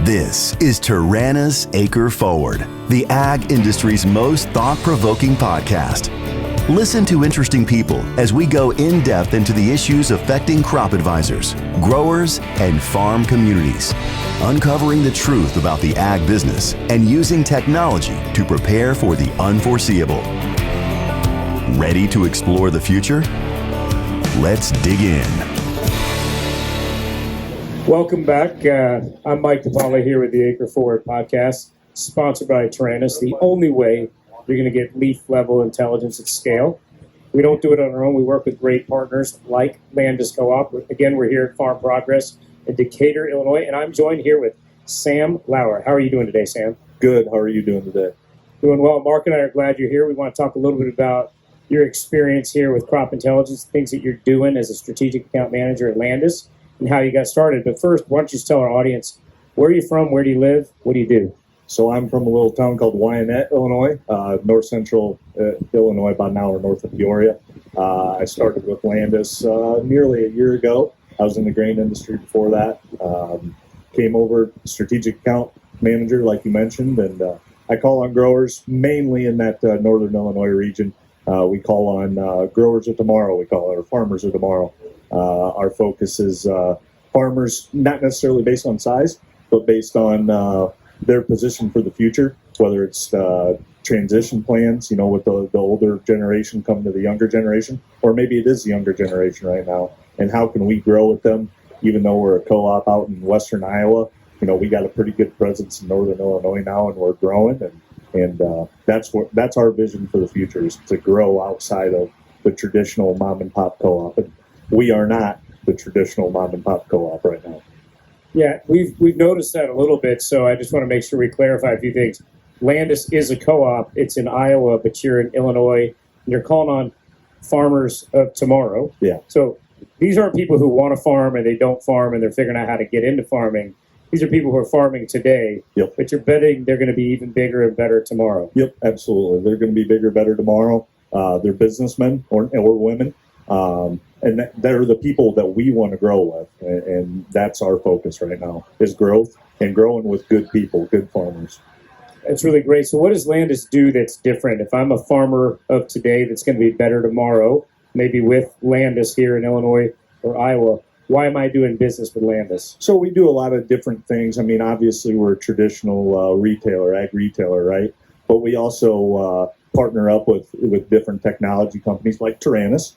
This is Taranis AcreForward, the ag industry's most thought-provoking podcast. Listen to interesting people as we go in-depth into the issues affecting crop advisors, growers, and farm communities, uncovering the truth about the ag business and using technology to prepare for the unforeseeable. Ready to explore the future? Let's dig in. Welcome back. I'm Mike DePaula here with the AcreForward podcast, sponsored by Taranis, the only way you're going to get leaf-level intelligence at scale. We don't do it on our own. We work with great partners like Landus Co-op. Again, we're here at Farm Progress in Decatur, Illinois, and I'm joined here with Sam Lauer. How are you doing today, Sam? Good. How are you doing today? Doing well. Mark and I are glad you're here. We want to talk a little bit about your experience here with crop intelligence, things that you're doing as a strategic account manager at Landus, and how you got started. But first, why don't you just tell our audience, where are you from, where do you live, what do you do? So I'm from a little town called Wyanett, Illinois, north central Illinois, about an hour north of Peoria. I started with Landus nearly a year ago. I was in the grain industry before that. Came over strategic account manager, like you mentioned, and I call on growers mainly in that northern Illinois region. We call on growers of tomorrow, we call it, or farmers of tomorrow. Our focus is farmers, not necessarily based on size, but based on their position for the future, whether it's transition plans, you know, with the older generation coming to the younger generation, or maybe it is the younger generation right now, and how can we grow with them, even though we're a co-op out in western Iowa. You know, we got a pretty good presence in northern Illinois now, and we're growing, and that's our vision for the future, is to grow outside of the traditional mom and pop co-op. And we are not the traditional mom and pop co-op right now. Yeah, we've noticed that a little bit, so I just want to make sure we clarify a few things. Landus is a co-op. It's in Iowa, but you're in Illinois, and you're calling on farmers of tomorrow. Yeah. So these aren't people who want to farm and they don't farm and they're figuring out how to get into farming. These are people who are farming today, Yep. But you're betting they're going to be even bigger and better tomorrow. Yep, absolutely. They're going to be bigger, better tomorrow. They're businessmen or women. And they're the people that we want to grow with, and that's our focus right now, is growth and growing with good people, good farmers. That's really great. So what does Landus do that's different? If I'm a farmer of today that's going to be better tomorrow, maybe with Landus here in Illinois or Iowa, why am I doing business with Landus? So we do a lot of different things. I mean, obviously we're a traditional retailer, ag retailer, right? But we also partner up with different technology companies like Taranis.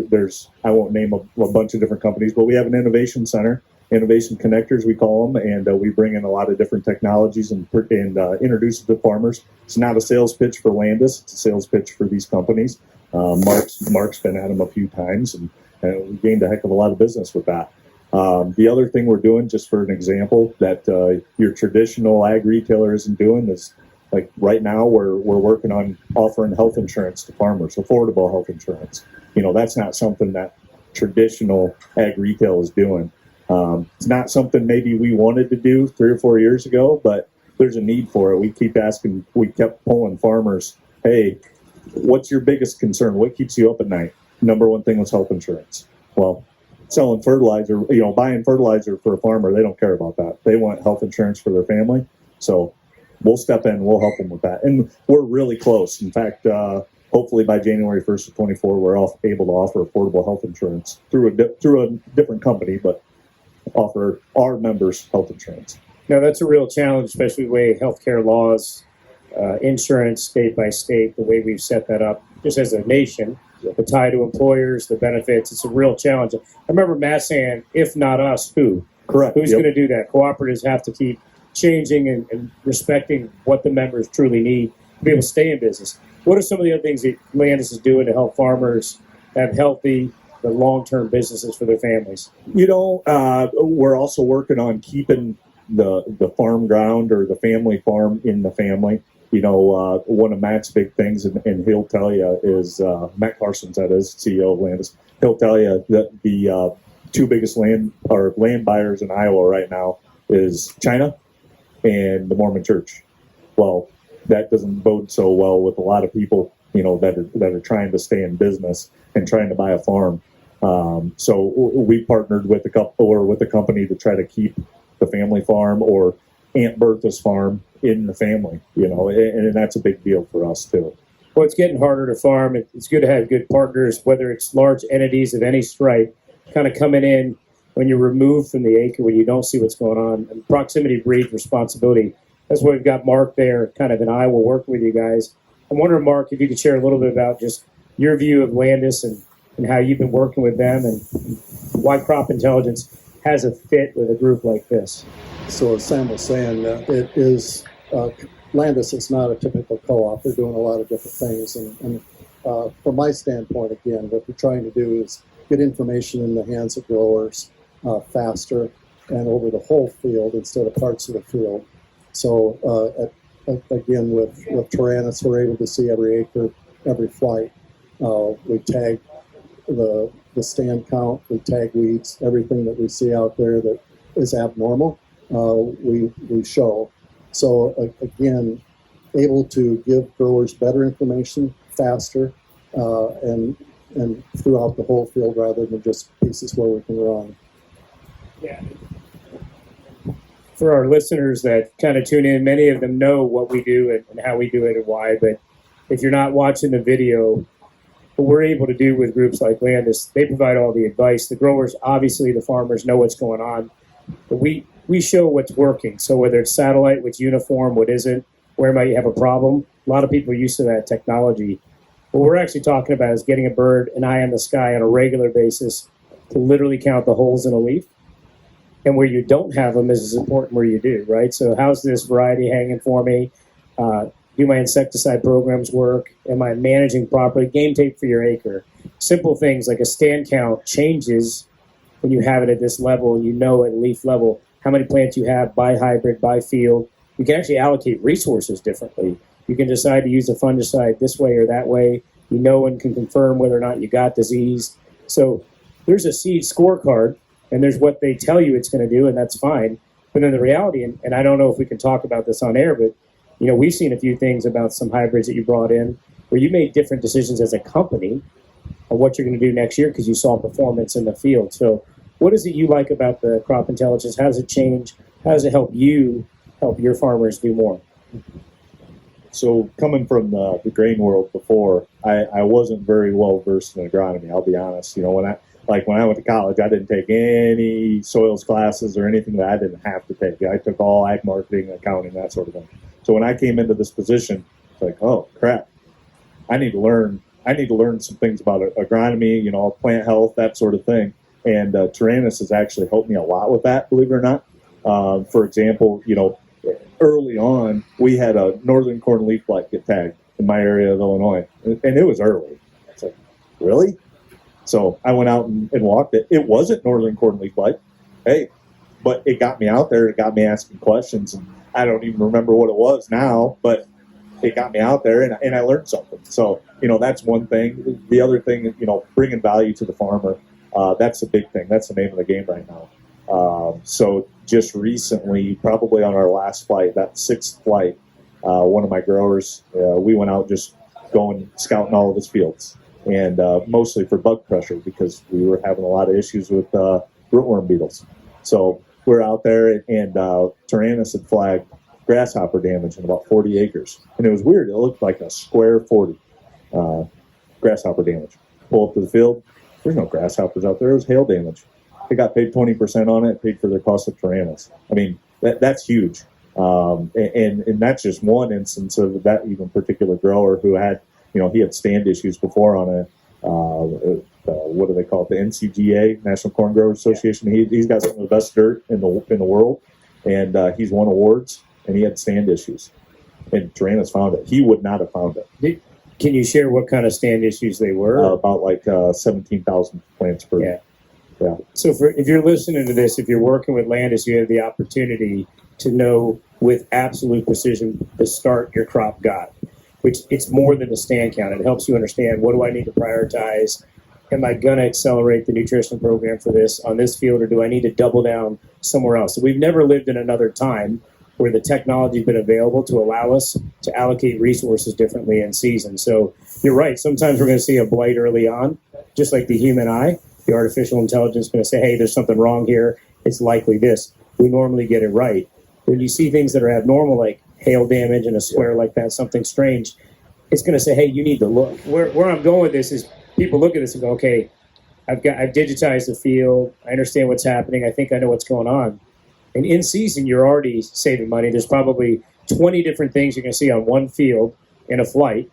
There's I won't name a bunch of different companies, but we have an innovation center, innovation connectors we call them, and we bring in a lot of different technologies and introduce it to farmers. It's not a sales pitch for Landus; it's a sales pitch for these companies. Mark's been at them a few times, and we gained a heck of a lot of business with that. The other thing we're doing, just for an example, that your traditional ag retailer isn't doing is, like right now, we're working on offering health insurance to farmers, affordable health insurance. You know, that's not something that traditional ag retail is doing. It's not something maybe we wanted to do 3 or 4 years ago, but there's a need for it. We kept pulling farmers, hey, what's your biggest concern? What keeps you up at night? Number one thing was health insurance. Well, selling fertilizer, buying fertilizer for a farmer, they don't care about that. They want health insurance for their family. So we'll step in, we'll help them with that. And we're really close. In fact, hopefully by January 1st of 24, we're able to offer affordable health insurance through a different company, but offer our members health insurance. Now, that's a real challenge, especially the way healthcare laws, insurance state by state, the way we've set that up, just as a nation, the tie to employers, the benefits. It's a real challenge. I remember Matt saying, if not us, who? Correct. Who's going to do that? Cooperatives have to keep changing and respecting what the members truly need to be able to stay in business. What are some of the other things that Landus is doing to help farmers have healthy, the long-term businesses for their families? We're also working on keeping the farm ground or the family farm in the family. One of Matt's big things, and he'll tell you, is Matt Carson's, that is, CEO of Landus. He'll tell you that the two biggest land buyers in Iowa right now is China and the Mormon Church. Well, that doesn't bode so well with a lot of people, that are trying to stay in business and trying to buy a farm. So we partnered with a company to try to keep the family farm or Aunt Bertha's farm in the family, and that's a big deal for us too. Well, it's getting harder to farm. It's good to have good partners, whether it's large entities of any stripe, kind of coming in when you're removed from the acre, when you don't see what's going on. And proximity breeds responsibility. That's why we've got Mark there, kind of in Iowa, working with you guys. I'm wondering, Mark, if you could share a little bit about just your view of Landus and how you've been working with them and why crop intelligence has a fit with a group like this. So as Sam was saying, it is Landus is not a typical co-op. They're doing a lot of different things, and from my standpoint, again, what we're trying to do is get information in the hands of growers faster and over the whole field instead of parts of the field. So again, with Taranis, we're able to see every acre, every flight. We tag the stand count, we tag weeds, everything that we see out there that is abnormal, we show. So again, able to give growers better information faster and throughout the whole field rather than just pieces where we can run. Yeah. For our listeners that kind of tune in, many of them know what we do and how we do it and why, but if you're not watching the video, what we're able to do with groups like Landus, they provide all the advice. The growers, obviously the farmers, know what's going on, but we show what's working. So whether it's satellite, what's uniform, what isn't, where might you have a problem, a lot of people are used to that technology. What we're actually talking about is getting a bird an eye on the sky on a regular basis to literally count the holes in a leaf. And where you don't have them is as important where you do, right? So how's this variety hanging for me? Do my insecticide programs work? Am I managing properly? Game tape for your acre. Simple things like a stand count changes when you have it at this level, and you know at leaf level how many plants you have by hybrid, by field. You can actually allocate resources differently. You can decide to use a fungicide this way or that way. You know and can confirm whether or not you got disease. So there's a seed scorecard, and there's what they tell you it's going to do, and that's fine. But then the reality, and I don't know if we can talk about this on air, but we've seen a few things about some hybrids that you brought in where you made different decisions as a company on what you're going to do next year because you saw performance in the field. So what is it you like about the crop intelligence? How does it change? How does it help you help your farmers do more? So coming from the grain world before, I wasn't very well versed in agronomy, I'll be honest. When I went to college, I didn't take any soils classes or anything that I didn't have to take. I took all ag marketing, accounting, that sort of thing. So when I came into this position, it's like, oh crap, I need to learn some things about agronomy, plant health, that sort of thing. And Taranis has actually helped me a lot with that, believe it or not. For example, early on, we had a northern corn leaf blight get tagged in my area of Illinois, and it was early. It's like, really? So I went out and walked it. It wasn't northern corn leaf blight. Hey, but it got me out there. It got me asking questions. And I don't even remember what it was now, but it got me out there and I learned something. So, that's one thing. The other thing, bringing value to the farmer, that's the big thing. That's the name of the game right now. So just recently, probably on our last flight, that sixth flight, one of my growers, we went out just going scouting all of his fields. And mostly for bug pressure because we were having a lot of issues with rootworm beetles. So we're out there, and Taranis had flagged grasshopper damage in about 40 acres. And it was weird. It looked like a square 40 grasshopper damage. Pull up to the field, there's no grasshoppers out there. It was hail damage. They got paid 20% on it, paid for their cost of Taranis. I mean, that's huge. And that's just one instance of that even particular grower who had, he had stand issues before on a, what do they call it, the NCGA, National Corn Growers Association. He's got some of the best dirt in the world, and he's won awards, and he had stand issues. And Taranis found it. He would not have found it. Can you share what kind of stand issues they were? About like 17,000 plants per year. Yeah. So if you're listening to this, if you're working with Landus, you have the opportunity to know with absolute precision the start your crop got. Which it's more than a stand count. It helps you understand, what do I need to prioritize? Am I going to accelerate the nutrition program for this on this field, or do I need to double down somewhere else? So we've never lived in another time where the technology has been available to allow us to allocate resources differently in season. So you're right. Sometimes we're going to see a blight early on, just like the human eye. The artificial intelligence is going to say, hey, there's something wrong here. It's likely this. We normally get it right. When you see things that are abnormal, like hail damage in a square like that, something strange, it's going to say, hey, you need to look. Where I'm going with this is people look at this and go, okay, I've digitized the field. I understand what's happening. I think I know what's going on. And in season, you're already saving money. There's probably 20 different things you're going to see on one field in a flight,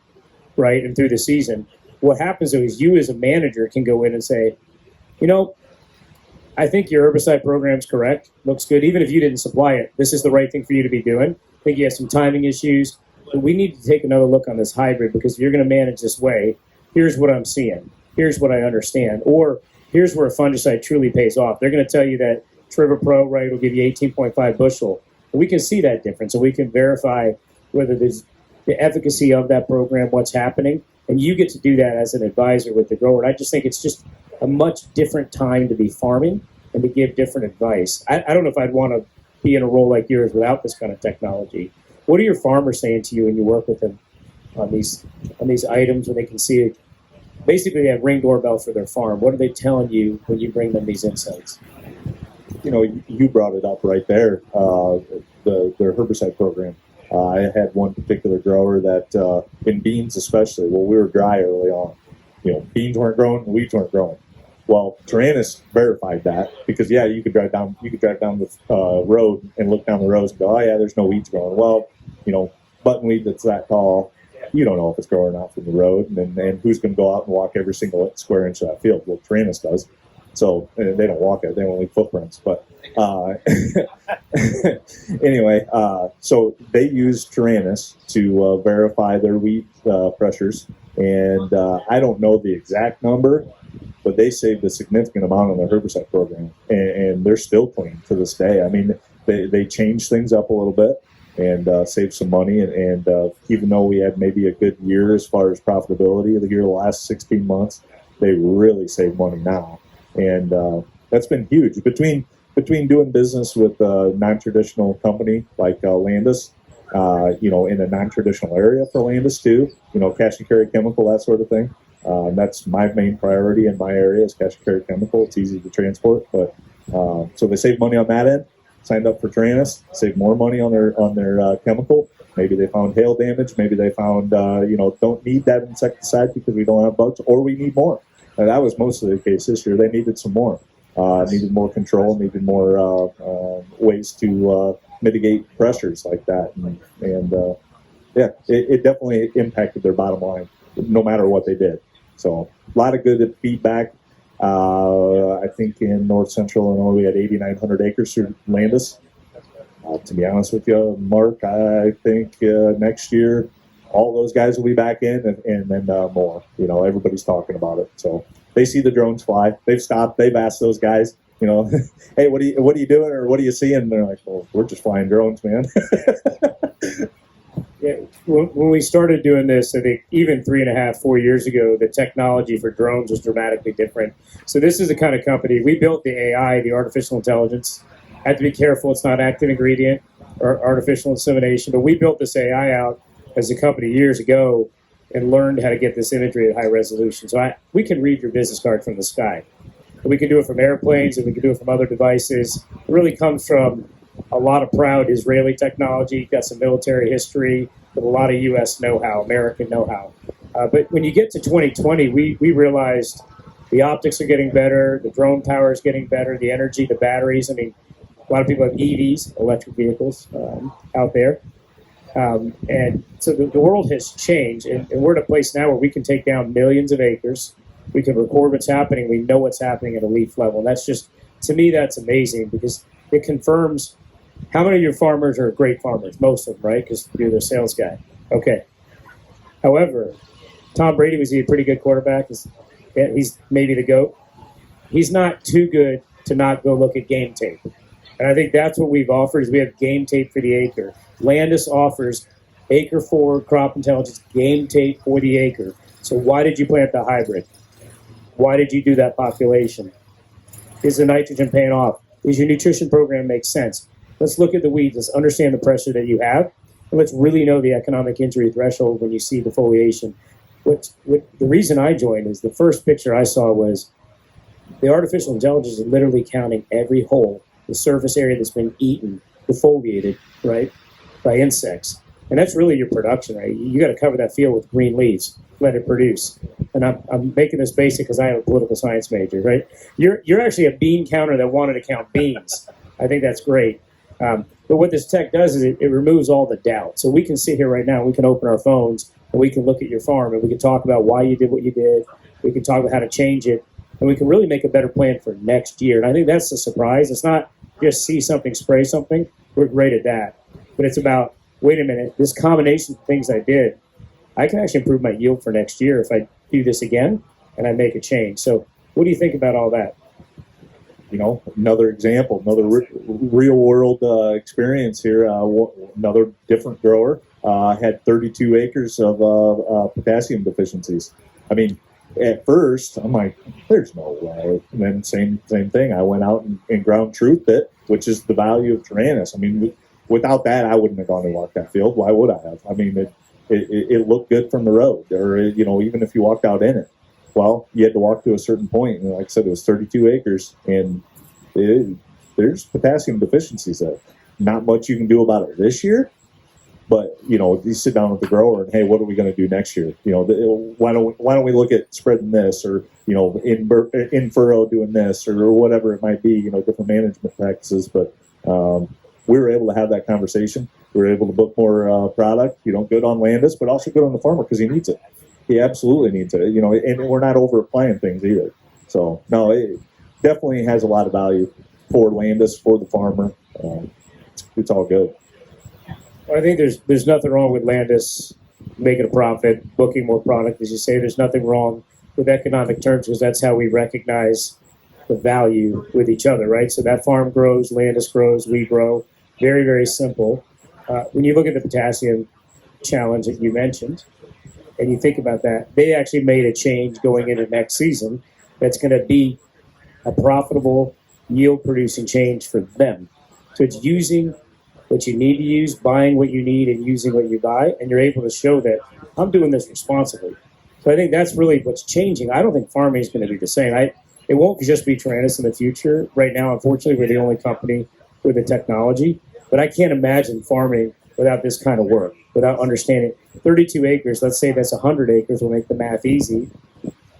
right, and through the season. What happens, though, is you as a manager can go in and say, you know, I think your herbicide program's correct. Looks good. Even if you didn't supply it, this is the right thing for you to be doing. I think you have some timing issues. But we need to take another look on this hybrid, because if you're going to manage this way, here's what I'm seeing. Here's what I understand. Or here's where a fungicide truly pays off. They're going to tell you that Triva Pro, right, will give you 18.5 bushel. And we can see that difference, and we can verify whether there's the efficacy of that program, what's happening. And you get to do that as an advisor with the grower. And I just think it's just a much different time to be farming and to give different advice. I don't know if I'd want to be in a role like yours without this kind of technology. What are your farmers saying to you when you work with them on these items when they can see it? Basically, they have Ring doorbell for their farm. What are they telling you when you bring them these insights? You know, you brought it up right there, their herbicide program. I had one particular grower that, in beans especially, well, we were dry early on. You know, beans weren't growing, weeds weren't growing. Well, Taranis verified that, because you could drive down the road and look down the rows and go, oh yeah, there's no weeds growing. Well, you know, buttonweed that's that tall, you don't know if it's growing out from the road, and who's going to go out and walk every single square inch of that field? Well, Taranis does. So they don't walk it; they only leave footprints. But anyway, so they use Taranis to verify their weed pressures, and I don't know the exact number, but they saved a significant amount on their herbicide program, and they're still clean to this day. I mean, they changed things up a little bit and saved some money, and even though we had maybe a good year as far as profitability the last 16 months, they really saved money now. And that's been huge. Between doing business with a non-traditional company like Landus, in a non-traditional area for Landus too, cash and carry chemical, that sort of thing. That's my main priority in my area is cash and carry chemical. It's easy to transport, but so they save money on that end. Signed up for Taranis, saved more money on their chemical. Maybe they found hail damage. Maybe they found don't need that insecticide because we don't have bugs, or we need more. And that was mostly the case this year. They needed some more. Needed more control. Needed more ways to mitigate pressures like that. And it definitely impacted their bottom line, no matter what they did. So a lot of good feedback. I think in North Central Illinois we had 8,900 acres through Landus. To be honest with you, Mark, I think next year all those guys will be back in, and then more. Everybody's talking about it. So they see the drones fly. They've stopped. They've asked those guys, hey, what are you doing, or what are you seeing? And they're like, well, we're just flying drones, man. Yeah, when we started doing this, I think even 4 years ago, the technology for drones was dramatically different. So this is the kind of company, we built the AI, the artificial intelligence. I have to be careful, it's not active ingredient or artificial insemination, but we built this AI out as a company years ago and learned how to get this imagery at high resolution. So we can read your business card from the sky. We can do it from airplanes, and we can do it from other devices. It really comes from a lot of proud Israeli technology, got some military history, with a lot of U.S. know-how, American know-how. But when you get to 2020, we realized the optics are getting better, the drone power is getting better, the energy, the batteries. I mean, a lot of people have EVs, electric vehicles, out there. And so the world has changed, and we're at a place now where we can take down millions of acres. We can record what's happening. We know what's happening at a leaf level. And that's just, to me, that's amazing, because it confirms how many of your farmers are great farmers? Most of them, right? Because you're their sales guy. Okay. However, Tom Brady, was he a pretty good quarterback? He's maybe the GOAT. He's not too good to not go look at game tape. And I think that's what we've offered, is we have game tape for the acre. Landus offers AcreForward crop intelligence game tape for the acre. So why did you plant the hybrid? Why did you do that population? Is the nitrogen paying off? Does your nutrition program make sense? Let's look at the weeds. Let's understand the pressure that you have. And let's really know the economic injury threshold when you see the foliation. The reason I joined is the first picture I saw was The artificial intelligence is literally counting every hole, the surface area that's been eaten, defoliated, right, by insects. And that's really your production, right? You got to cover that field with green leaves, let it produce. And I'm making this basic because I have a political science major, right? You're actually a bean counter that wanted to count beans. I think that's great. But what this tech does is it removes all the doubt. So we can sit here right now, we can open our phones, and we can look at your farm, and we can talk about why you did what you did. We can talk about how to change it, and we can really make a better plan for next year. And I think that's the surprise. It's not just see something, spray something. We're great at that. But it's about, wait a minute, this combination of things I did, I can actually improve my yield for next year if I do this again and I make a change. So what do you think about all that? You know, another example, another real world experience here. Another different grower had 32 acres of potassium deficiencies. I mean, at first, I'm like, there's no way. And then same thing. I went out and ground truth it, which is the value of Taranis. I mean, without that, I wouldn't have gone and walked that field. Why would I have? I mean, it looked good from the road, or, you know, even if you walked out in it. Well, you had to walk to a certain point, and like I said, it was 32 acres, and there's potassium deficiencies there. Not much you can do about it this year, but, you know, you sit down with the grower and, hey, what are we going to do next year? You know, why don't we look at spreading this, or, you know, in furrow doing this, or whatever it might be, you know, different management practices. But we were able to have that conversation. We were able to book more product, you know, good on Landus, but also good on the farmer because he needs it. He absolutely needs it, you know, and we're not over applying things either. So, no, it definitely has a lot of value for Landus, for the farmer. It's all good. Well, I think there's nothing wrong with Landus making a profit, booking more product, as you say. There's nothing wrong with economic terms because that's how we recognize the value with each other, right? So that farm grows, Landus grows, we grow. Very, very simple. When you look at the potassium challenge that you mentioned, and you think about that, they actually made a change going into next season that's going to be a profitable, yield-producing change for them. So it's using what you need to use, buying what you need, and using what you buy, and you're able to show that I'm doing this responsibly. So I think that's really what's changing. I don't think farming is going to be the same. It won't just be Taranis in the future. Right now, unfortunately, we're the only company with the technology, but I can't imagine farming without this kind of work, without understanding 32 acres, let's say that's 100 acres, we'll make the math easy.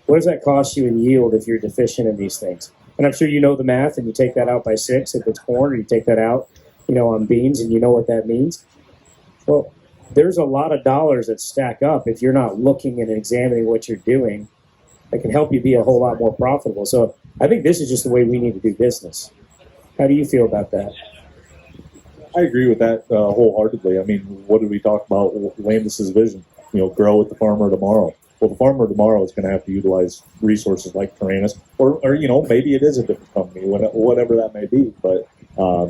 What does that cost you in yield if you're deficient in these things? And I'm sure you know the math, and you take that out by 6 if it's corn, or you take that out, you know, on beans, and you know what that means. Well, there's a lot of dollars that stack up if you're not looking and examining what you're doing that can help you be a whole lot more profitable. So I think this is just the way we need to do business. How do you feel about that? I agree with that wholeheartedly. I mean, what did we talk about? Landus's vision, you know, grow with the farmer tomorrow. Well, the farmer tomorrow is going to have to utilize resources like Taranis, or you know, maybe it is a different company, whatever that may be. But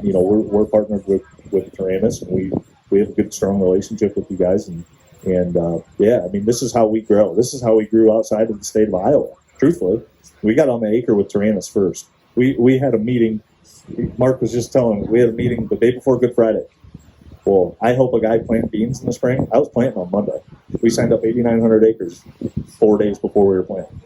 you know, we're partnered with Taranis, and we have a good, strong relationship with you guys, and yeah, I mean, this is how we grow. This is how we grew outside of the state of Iowa. Truthfully, we got on the acre with Taranis first. We had a meeting. Mark was just telling me, we had a meeting the day before Good Friday. Well, I help a guy plant beans in the spring. I was planting on Monday. We signed up 8,900 acres 4 days before we were planting.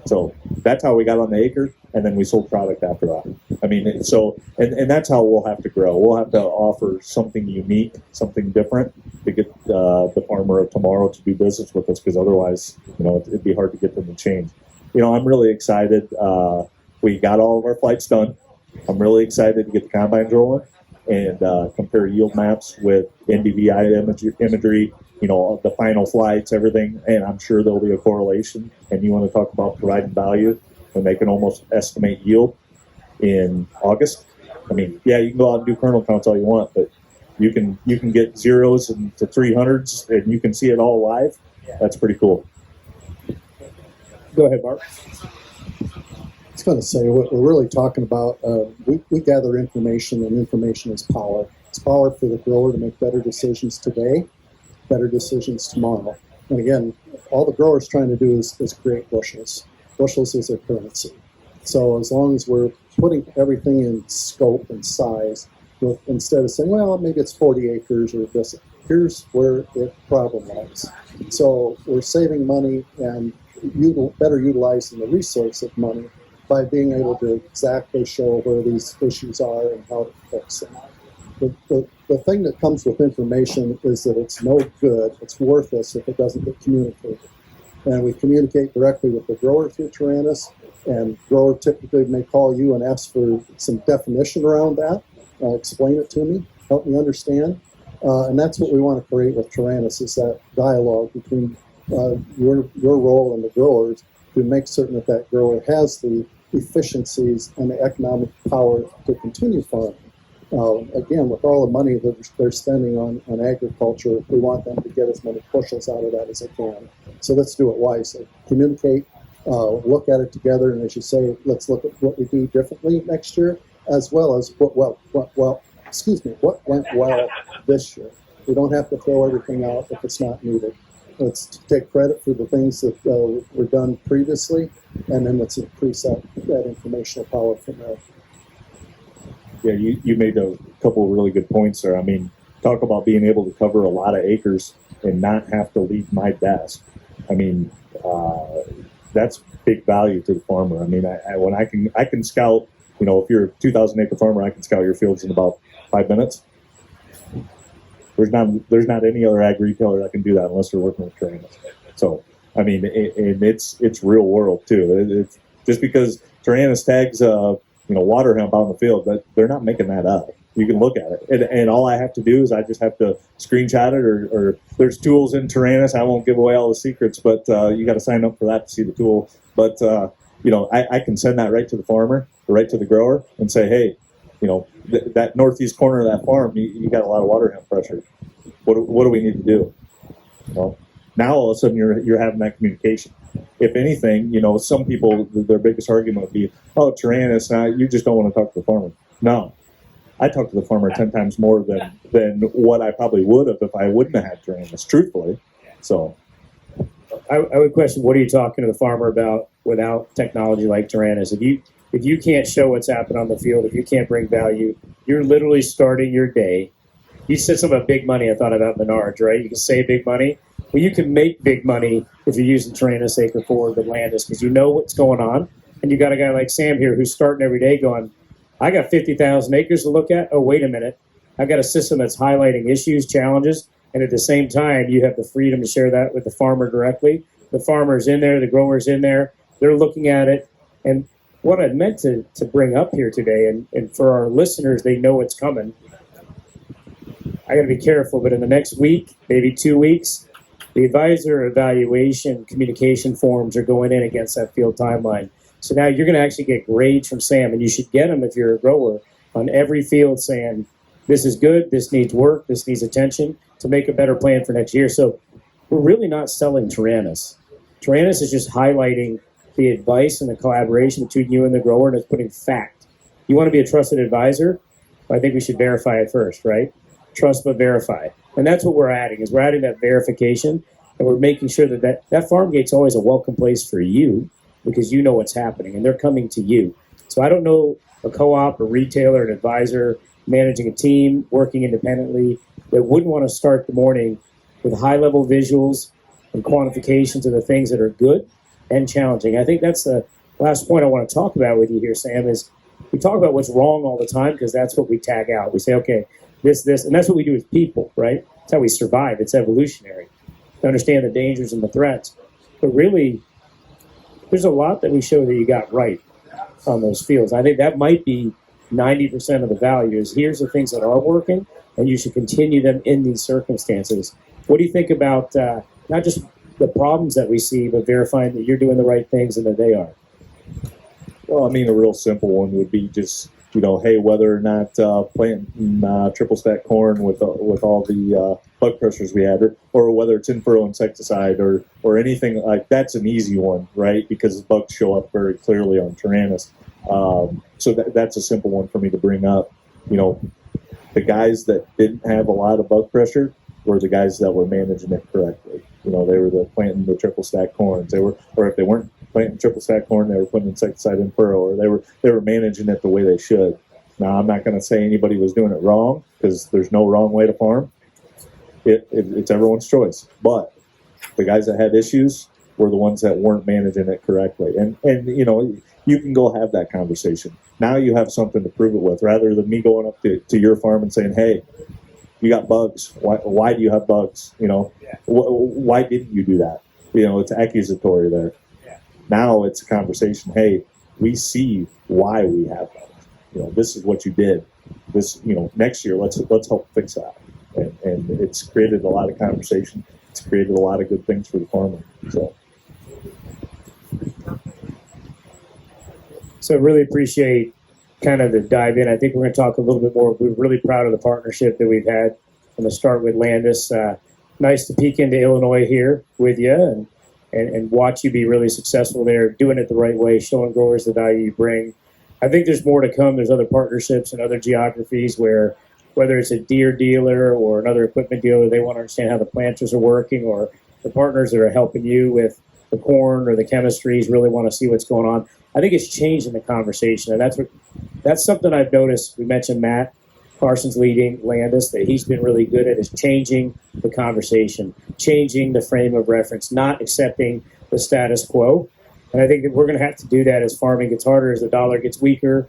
So that's how we got on the acre, and then we sold product after that. I mean, so, and that's how we'll have to grow. We'll have to offer something unique, something different to get the farmer of tomorrow to do business with us, because otherwise, you know, it'd be hard to get them to change. You know, I'm really excited. We got all of our flights done. I'm really excited to get the combines rolling and compare yield maps with NDVI imagery, you know, the final flights, everything. And I'm sure there'll be a correlation. And you want to talk about providing value, and they can almost estimate yield in August. I mean, yeah, you can go out and do kernel counts all you want, but you can get zeros and to 300s, and you can see it all live. That's pretty cool. Go ahead, Mark. I was going to say, what we're really talking about, we gather information, and information is power. It's power for the grower to make better decisions today, better decisions tomorrow. And again, all the grower's trying to do is create bushels. Bushels is their currency. So as long as we're putting everything in scope and size, instead of saying, well, maybe it's 40 acres or this, here's where the problem lies. So we're saving money and better utilizing the resource of money by being able to exactly show where these issues are and how to fix them. The thing that comes with information is that it's no good, it's worthless if it doesn't get communicated. And we communicate directly with the grower through Taranis, and grower typically may call you and ask for some definition around that. Explain it to me, help me understand. And that's what we want to create with Taranis, is that dialogue between your role and the growers to make certain that that grower has the efficiencies and the economic power to continue farming. Again, with all the money that they're spending on agriculture, we want them to get as many bushels out of that as they can. So let's do it wisely. Communicate, look at it together, and as you say, let's look at what we do differently next year, as well as what went well this year. We don't have to throw everything out if it's not needed. Let's take credit for the things that were done previously, and then let's increase that informational power from there. Yeah, you made a couple of really good points there. I mean, talk about being able to cover a lot of acres and not have to leave my desk. I mean, that's big value to the farmer. I mean, when I can scout, you know, if you're a 2,000 acre farmer, I can scout your fields in about 5 minutes. There's not any other ag retailer that can do that unless they're working with Taranis. So, I mean, and it's real world too. It's just because Taranis tags water hemp out in the field, but they're not making that up. You can look at it, and all I have to do is I just have to screenshot it, or there's tools in Taranis. I won't give away all the secrets, but you got to sign up for that to see the tool. But I can send that right to the farmer, or right to the grower, and say, hey, that northeast corner of that farm, you got a lot of water hemp pressure. What do we need to do? Now all of a sudden you're having that communication. If anything, some people, their biggest argument would be, oh, Taranis, you just don't want to talk to the farmer. No, I talk to the farmer 10 times more than what I probably would have if I wouldn't have had Taranis, truthfully. So I would question, what are you talking to the farmer about without technology like Taranis? If you can't show what's happening on the field, if you can't bring value, you're literally starting your day. You said something about big money. I thought about Menards, right? You can save big money. Well, you can make big money if you're using Taranis, AcreForward, with Landus, because you know what's going on. And you got a guy like Sam here who's starting every day going, I got 50,000 acres to look at. Oh, wait a minute. I've got a system that's highlighting issues, challenges, and at the same time, you have the freedom to share that with the farmer directly. The farmer's in there, the grower's in there. They're looking at it. And what I meant to bring up here today, and for our listeners, they know it's coming. I got to be careful, but in the next week, maybe 2 weeks, the advisor evaluation communication forms are going in against that field timeline. So now you're going to actually get grades from Sam, and you should get them if you're a grower on every field saying, this is good, this needs work, this needs attention to make a better plan for next year. So we're really not selling Taranis. Taranis is just highlighting the advice and the collaboration between you and the grower, and it's putting fact. You want to be a trusted advisor? I think we should verify it first, right? Trust but verify. And that's what we're adding, is we're adding that verification, and we're making sure that farm gate's always a welcome place for you, because you know what's happening, and they're coming to you. So I don't know a co-op, a retailer, an advisor, managing a team, working independently, that wouldn't want to start the morning with high-level visuals and quantifications of the things that are good and challenging. I think that's the last point I want to talk about with you here, Sam, is we talk about what's wrong all the time because that's what we tag out. We say, okay, this, and that's what we do as people, right? That's how we survive. It's evolutionary. To understand the dangers and the threats. But really, there's a lot that we show that you got right on those fields. I think that might be 90% of the value is here's the things that are working, and you should continue them in these circumstances. What do you think about not just the problems that we see, but verifying that you're doing the right things and that they are? Well, I mean, a real simple one would be just, hey, whether or not planting triple stack corn with all the bug pressures we had, or whether it's in-furrow insecticide or anything like that's an easy one, right? Because bugs show up very clearly on Taranis. So that's a simple one for me to bring up. The guys that didn't have a lot of bug pressure were the guys that were managing it correctly. They were planting the triple stack corns. Or if they weren't planting triple stack corn, they were putting insecticide in furrow, or they were managing it the way they should. Now, I'm not going to say anybody was doing it wrong, because there's no wrong way to farm. It's everyone's choice. But the guys that had issues were the ones that weren't managing it correctly. And you can go have that conversation. Now you have something to prove it with, rather than me going up to your farm and saying, hey, you got bugs. Why do you have bugs? Why didn't you do that? It's accusatory there. Yeah. Now it's a conversation. Hey, we see why we have bugs. This is what you did. This, next year, let's help fix that. And it's created a lot of conversation. It's created a lot of good things for the farmer. So really appreciate kind of the dive in. I think we're going to talk a little bit more. We're really proud of the partnership that we've had from the start with Landus. Nice to peek into Illinois here with you and watch you be really successful there, doing it the right way, showing growers the value you bring. I think there's more to come. There's other partnerships and other geographies where, whether it's a deer dealer or another equipment dealer, they want to understand how the planters are working, or the partners that are helping you with the corn or the chemistries really want to see what's going on. I think it's changing the conversation, and that's something I've noticed. We mentioned Matt Carson's leading Landus, that he's been really good at, is changing the conversation, changing the frame of reference, not accepting the status quo. And I think that we're going to have to do that as farming gets harder, as the dollar gets weaker,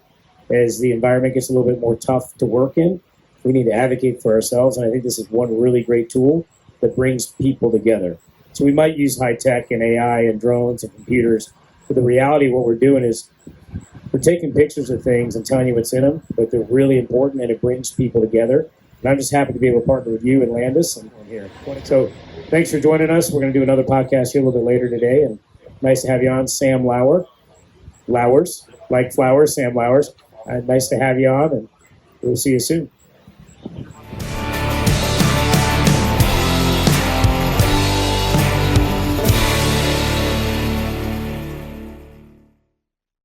as the environment gets a little bit more tough to work in. We need to advocate for ourselves, and I think this is one really great tool that brings people together. So we might use high tech and AI and drones and computers, but the reality of what we're doing is we're taking pictures of things and telling you what's in them, but they're really important, and it brings people together. And I'm just happy to be able to partner with you and Landus and here. So thanks for joining us. We're going to do another podcast here a little bit later today, and nice to have you on, Sam Lowers, like flowers, Sam Lowers. Nice to have you on, and we'll see you soon.